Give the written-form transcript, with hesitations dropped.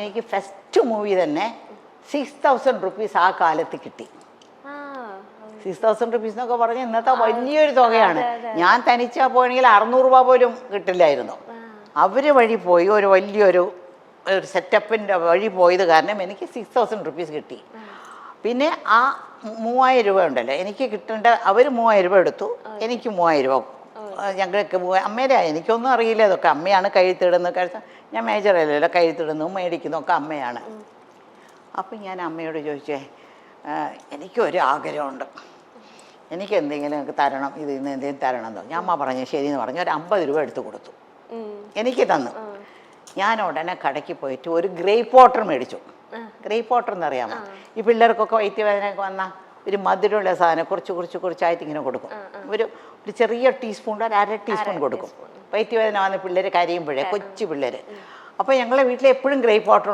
എനിക്ക് first movie തന്നെ 6000 rupees ആ കാലത്ത് കിട്ടി. 6000 റുപ്പീസ് എന്നൊക്കെ പറഞ്ഞ് ഇന്നത്തെ വലിയൊരു തുകയാണ്. ഞാൻ തനിച്ചാ പോയെങ്കിൽ 600 രൂപ പോലും കിട്ടില്ലായിരുന്നു. അവർ വഴി പോയി ഒരു വലിയൊരു സെറ്റപ്പിൻ്റെ വഴി പോയത് കാരണം എനിക്ക് 6000 റുപ്പീസ് കിട്ടി. പിന്നെ ആ 3000 രൂപ ഉണ്ടല്ലോ എനിക്ക് കിട്ടേണ്ട, അവർ 3000 രൂപ എടുത്തു, എനിക്ക് 3000 രൂപ. ഞങ്ങൾക്ക് അമ്മയുടെ എനിക്കൊന്നും അറിയില്ല, ഇതൊക്കെ അമ്മയാണ് കഴുത്തിടുന്നത്. ഞാൻ മേജറല്ലല്ലോ, കഴുത്തിടുന്നു മേടിക്കുന്നു ഒക്കെ അമ്മയാണ്. അപ്പം ഞാൻ അമ്മയോട് ചോദിച്ചേ, എനിക്കൊരു ആഗ്രഹമുണ്ട്, എനിക്ക് എന്തെങ്കിലും തരണം, ഇതിൽ നിന്ന് എന്തെങ്കിലും തരണം എന്ന് പറഞ്ഞു. അമ്മ പറഞ്ഞു ശരിയെന്ന് പറഞ്ഞു. ഒരു 50 രൂപ എടുത്ത് കൊടുത്തു, എനിക്ക് തന്നു. ഞാൻ ഉടനെ കടയ്ക്ക് പോയിട്ട് ഒരു ഗ്രേപ്പ് വാട്ടർ മേടിച്ചു. ഗ്രേപ്പ് വാട്ടർ എന്നറിയാമോ? ഈ പിള്ളേർക്കൊക്കെ വയറ്റുവേദനയൊക്കെ വന്നാൽ ഒരു മധുരമുള്ള സാധനം കുറച്ചായിട്ട് ഇങ്ങനെ കൊടുക്കും. ഒരു ചെറിയ ടീസ്പൂൺ, ഒരു 1/2 ടീസ്പൂൺ കൊടുക്കും. വയറ്റുവേദന വന്ന പിള്ളേർ കരയുമ്പോഴേ, കൊച്ചു പിള്ളേർ. അപ്പോൾ ഞങ്ങളെ വീട്ടിൽ എപ്പോഴും ഗ്രേപ്പ് വാട്ടർ